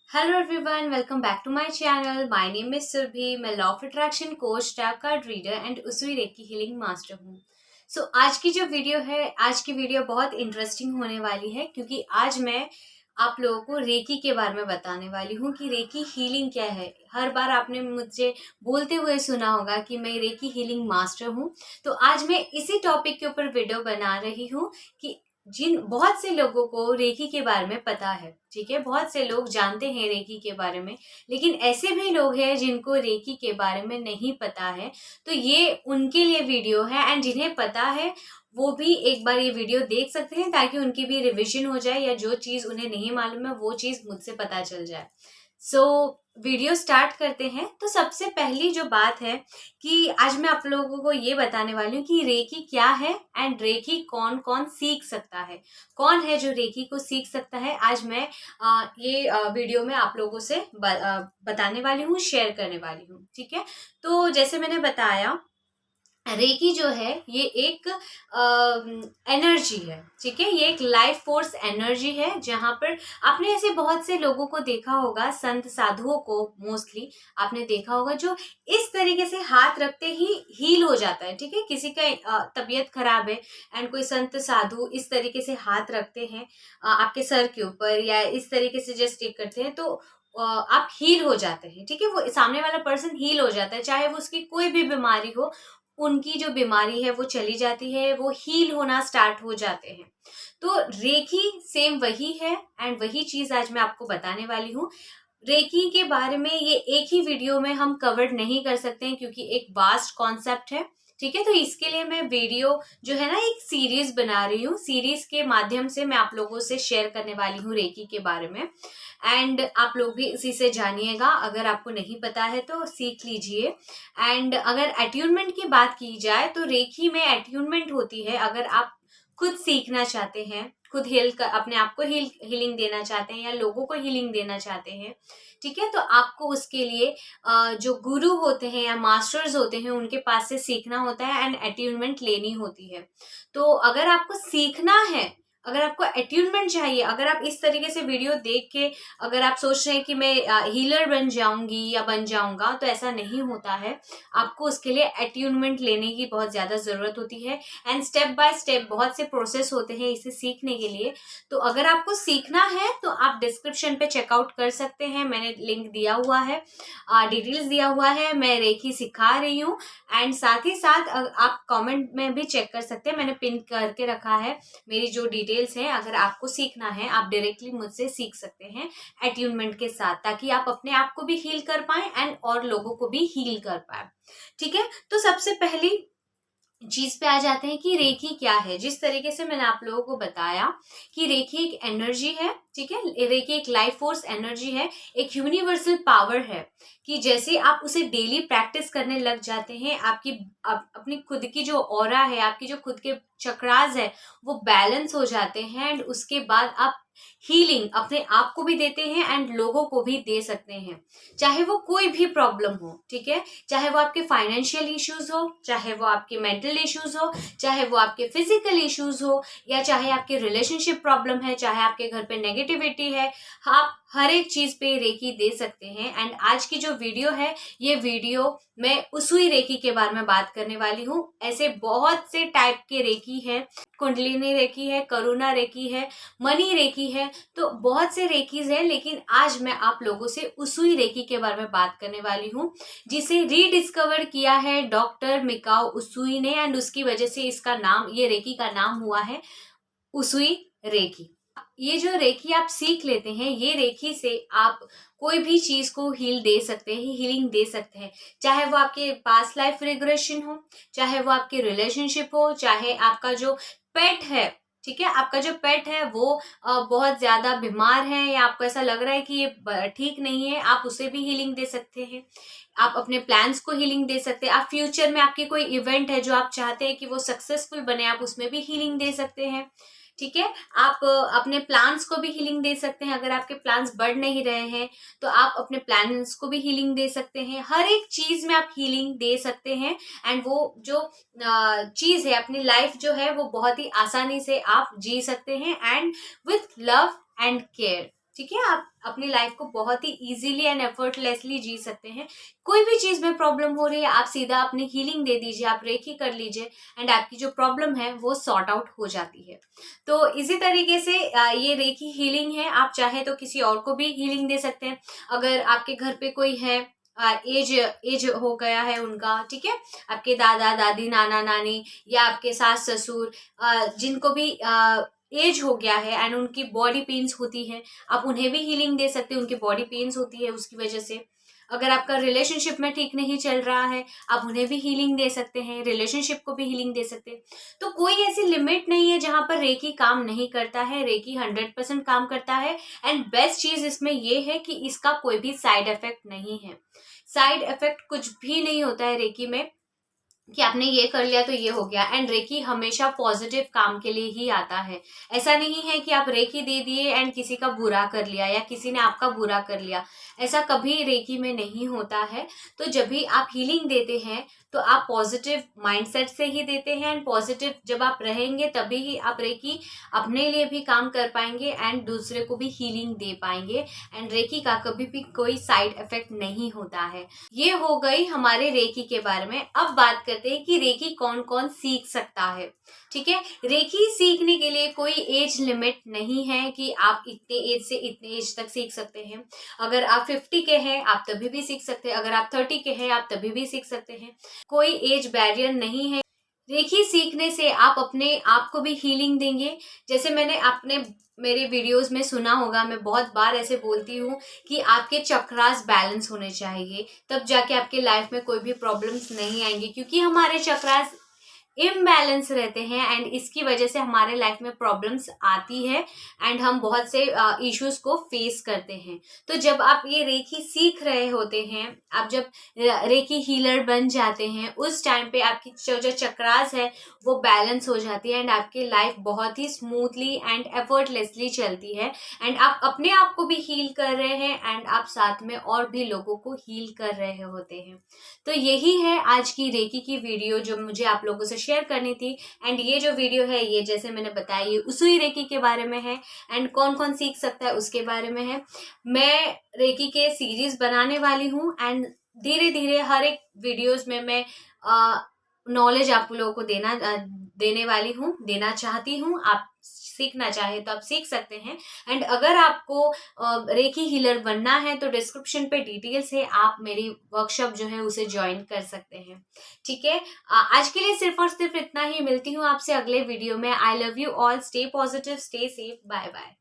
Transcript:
Hello everyone, welcome back to my channel. My name is Surabhi. मैं law of attraction coach, tarot card reader and Usui reiki healing master हूँ। आज की जो video है, आज की वीडियो बहुत इंटरेस्टिंग होने वाली है क्योंकि आज मैं आप लोगों को रेकी के बारे में बताने वाली हूँ कि रेकी हीलिंग क्या है। हर बार आपने मुझे बोलते हुए सुना होगा कि मैं रेकी हीलिंग मास्टर हूँ। तो आज मैं इसी टॉपिक के ऊपर वीडियो बना रही हूँ कि जिन बहुत से लोगों को रेकी के बारे में पता है, ठीक है, बहुत से लोग जानते हैं रेकी के बारे में, लेकिन ऐसे भी लोग हैं जिनको रेकी के बारे में नहीं पता है। तो ये उनके लिए वीडियो है एंड जिन्हें पता है वो भी एक बार ये वीडियो देख सकते हैं ताकि उनकी भी रिवीजन हो जाए या जो चीज़ उन्हें नहीं मालूम है वो चीज़ मुझसे पता चल जाए। वीडियो स्टार्ट करते हैं। तो सबसे पहली जो बात है कि आज मैं आप लोगों को ये बताने वाली हूँ कि रेकी क्या है एंड रेकी कौन कौन सीख सकता है, कौन है जो रेकी को सीख सकता है। आज मैं ये वीडियो में आप लोगों से बताने वाली हूँ, शेयर करने वाली हूँ, ठीक है। तो जैसे मैंने बताया, रेकी जो है ये एक एनर्जी है, ठीक है। ये एक लाइफ फोर्स एनर्जी है जहां पर आपने ऐसे बहुत से लोगों को देखा होगा, संत साधुओं को मोस्टली आपने देखा होगा, जो इस तरीके से हाथ रखते ही हील हो जाता है, ठीक है। किसी का तबीयत खराब है एंड कोई संत साधु इस तरीके से हाथ रखते हैं आपके सर के ऊपर या इस तरीके से जस्ट टेक करते हैं तो आप हील हो जाते हैं, ठीक है। वो सामने वाला पर्सन हील हो जाता है, चाहे वो उसकी कोई भी बीमारी हो, उनकी जो बीमारी है वो चली जाती है, वो हील होना स्टार्ट हो जाते हैं। तो रेकी सेम वही है एंड वही चीज आज मैं आपको बताने वाली हूँ। रेकी के बारे में ये एक ही वीडियो में हम कवर नहीं कर सकते हैं क्योंकि एक वास्ट कॉन्सेप्ट है, ठीक है। तो इसके लिए मैं वीडियो जो है ना एक सीरीज बना रही हूँ। सीरीज के माध्यम से मैं आप लोगों से शेयर करने वाली हूँ रेकी के बारे में एंड आप लोग भी इसी से जानिएगा। अगर आपको नहीं पता है तो सीख लीजिए। एंड अगर अट्यूनमेंट की बात की जाए तो रेकी में अट्यूनमेंट होती है। अगर आप खुद सीखना चाहते हैं, खुद अपने आप को हीलिंग देना चाहते हैं या लोगों को हीलिंग देना चाहते हैं, ठीक है, तो आपको उसके लिए जो गुरु होते हैं या मास्टर्स होते हैं उनके पास से सीखना होता है एंड अट्यूनमेंट लेनी होती है। तो अगर आपको सीखना है, अगर आपको अट्यूनमेंट चाहिए, अगर आप इस तरीके से वीडियो देख के अगर आप सोच रहे हैं कि मैं हीलर बन जाऊंगी या बन जाऊंगा, तो ऐसा नहीं होता है। आपको उसके लिए अट्यूनमेंट लेने की बहुत ज्यादा जरूरत होती है एंड स्टेप बाय स्टेप बहुत से प्रोसेस होते हैं इसे सीखने के लिए। तो अगर आपको सीखना है तो आप डिस्क्रिप्शन पे चेकआउट कर सकते हैं, मैंने लिंक दिया हुआ है, डिटेल्स दिया हुआ है, मैं रेकी सिखा रही हूँ। एंड साथ ही साथ आप कमेंट में भी चेक कर सकते हैं, मैंने पिन करके रखा है मेरी जो डिटेल्स हैं। अगर आपको सीखना है आप डायरेक्टली मुझसे सीख सकते हैं अट्यूनमेंट के साथ, ताकि आप अपने आप को भी हील कर पाए एंड और लोगों को भी हील कर पाए, ठीक है। तो सबसे पहली चीज पे आ जाते हैं कि रेकी क्या है। जिस तरीके से मैंने आप लोगों को बताया कि रेकी एक एनर्जी है, ठीक है, रेकी एक लाइफ फोर्स एनर्जी है, एक यूनिवर्सल पावर है कि जैसे आप उसे डेली प्रैक्टिस करने लग जाते हैं, अपनी खुद की जो ऑरा है, आपकी जो खुद के चक्रास है वो बैलेंस हो जाते हैं एंड उसके बाद आप हीलिंग अपने आप को भी देते हैं एंड लोगों को भी दे सकते हैं, चाहे वो कोई भी प्रॉब्लम हो, ठीक है। चाहे वो आपके फाइनेंशियल इश्यूज हो, चाहे वो आपके मेंटल इश्यूज हो, चाहे वो आपके फिजिकल इश्यूज हो, या चाहे आपके रिलेशनशिप प्रॉब्लम है, चाहे आपके घर पे नेगेटिविटी है, आप हर एक चीज पे रेकी दे सकते हैं। एंड आज की जो वीडियो है, ये वीडियो मैं उसुई रेकी के बारे में बात करने वाली हूँ। ऐसे बहुत से टाइप के रेकी है, कुंडलिनी रेकी है, करुणा रेकी है, मनी रेकी है, तो बहुत से रेकीज है, लेकिन आज मैं आप लोगों से उसुई रेकी के बारे में बात करने वाली हूँ, जिसे रीडिस्कवर किया है डॉक्टर मिकाओ उसुई ने एंड उसकी वजह से इसका नाम, ये रेकी का नाम हुआ है उसुई रेकी। ये जो रेकी आप सीख लेते हैं, ये रेकी से आप कोई भी चीज को हील दे सकते हैं, हीलिंग दे सकते हैं, चाहे वो आपके पास्ट लाइफ रिग्रेशन हो, चाहे वो आपके रिलेशनशिप हो, चाहे आपका जो पेट है, ठीक है, आपका जो पेट है वो बहुत ज्यादा बीमार है या आपको ऐसा लग रहा है कि ये ठीक नहीं है, आप उसे भी हीलिंग दे सकते हैं। आप अपने प्लान्स को हीलिंग दे सकते हैं। आप फ्यूचर में आपकी कोई इवेंट है जो आप चाहते हैं कि वो सक्सेसफुल बने, आप उसमें भी हीलिंग दे सकते हैं। ठीक है। आप अपने प्लांट्स को भी हीलिंग दे सकते हैं। अगर आपके प्लांट्स बढ़ नहीं रहे हैं तो आप अपने प्लांट्स को भी हीलिंग दे सकते हैं। हर एक चीज में आप हीलिंग दे सकते हैं। एंड वो जो चीज है, अपनी लाइफ जो है वो बहुत ही आसानी से आप जी सकते हैं and with love and care. ठीक है, आप अपनी लाइफ को बहुत ही इजीली एंड एफर्टलेसली जी सकते हैं। कोई भी चीज में प्रॉब्लम हो रही है, आप सीधा अपनी हीलिंग दे दीजिए, आप रेकी कर लीजिए एंड आपकी जो प्रॉब्लम है वो सॉर्ट आउट हो जाती है। तो इसी तरीके से ये रेकी हीलिंग है। आप चाहे तो किसी और को भी हीलिंग दे सकते हैं। अगर आपके घर पे कोई है, एज हो गया है उनका, ठीक है, आपके दादा दादी, नाना नानी या आपके सास ससुर, जिनको भी एज हो गया है एंड उनकी बॉडी पेन्स होती है, आप उन्हें भी हीलिंग दे सकते हैं। उनकी बॉडी पेन्स होती है उसकी वजह से। अगर आपका रिलेशनशिप में ठीक नहीं चल रहा है, आप उन्हें भी हीलिंग दे सकते हैं, रिलेशनशिप को भी हीलिंग दे सकते हैं। तो कोई ऐसी लिमिट नहीं है जहां पर रेकी काम नहीं करता है। रेकी 100% काम करता है। एंड बेस्ट चीज इसमें यह है कि इसका कोई भी साइड इफेक्ट नहीं है। साइड इफेक्ट कुछ भी नहीं होता है रेकी में कि आपने ये कर लिया तो ये हो गया। एंड रेकी हमेशा पॉजिटिव काम के लिए ही आता है। ऐसा नहीं है कि आप रेकी दे दिए एंड किसी का बुरा कर लिया या किसी ने आपका बुरा कर लिया। ऐसा कभी रेकी में नहीं होता है। तो जब भी आप हीलिंग देते हैं तो आप पॉजिटिव माइंडसेट से ही देते हैं। एंड पॉजिटिव जब आप रहेंगे तभी ही आप रेकी अपने लिए भी काम कर पाएंगे एंड दूसरे को भी हीलिंग दे पाएंगे। एंड रेकी का कभी भी कोई साइड इफेक्ट नहीं होता है। ये हो गई हमारे रेकी के बारे में। अब बात करते हैं कि रेकी कौन कौन सीख सकता है। ठीक है, रेकी सीखने के लिए कोई एज लिमिट नहीं है कि आप इतने एज से इतने एज तक सीख सकते हैं। अगर आप 50 के हैं आप तभी भी सीख सकते हैं। अगर आप 30 के हैं आप तभी भी सीख सकते हैं। कोई एज बैरियर नहीं है। रेकी सीखने से आप अपने आप को भी हीलिंग देंगे। जैसे मैंने आपने मेरे वीडियोस में सुना होगा, मैं बहुत बार ऐसे बोलती हूँ कि आपके चक्रास बैलेंस होने चाहिए, तब जाके आपके लाइफ में कोई भी प्रॉब्लम्स नहीं आएंगी। क्योंकि हमारे चक्रास इम्बैलेंस रहते हैं एंड इसकी वजह से हमारे लाइफ में प्रॉब्लम्स आती है एंड हम बहुत से इश्यूज को फेस करते हैं। तो जब आप ये रेकी सीख रहे होते हैं, आप जब रेकी हीलर बन जाते हैं, उस टाइम पे आपकी जो चक्रास है वो बैलेंस हो जाती है एंड आपकी लाइफ बहुत ही स्मूथली एंड एफर्टलेसली चलती है। एंड आप अपने आप को भी हील कर रहे हैं एंड आप साथ में और भी लोगों को हील कर रहे होते हैं। तो यही है आज की रेकी की वीडियो जो मुझे आप लोगों से शेयर करनी थी। एंड ये जो वीडियो है ये, जैसे मैंने बताया, ये उसूई रेकी के बारे में है एंड कौन कौन सीख सकता है उसके बारे में है। मैं रेकी के सीरीज बनाने वाली हूँ एंड धीरे धीरे हर एक वीडियोस में मैं नॉलेज आप लोगों को देने वाली हूँ, देना चाहती हूँ। आप सीखना चाहे तो आप सीख सकते हैं। एंड अगर आपको रेकी हीलर बनना है तो डिस्क्रिप्शन पे डिटेल्स है, आप मेरी वर्कशॉप जो है उसे ज्वाइन कर सकते हैं। ठीक है, आज के लिए सिर्फ और सिर्फ इतना ही। मिलती हूँ आपसे अगले वीडियो में। I love you all, stay positive, stay safe, bye bye.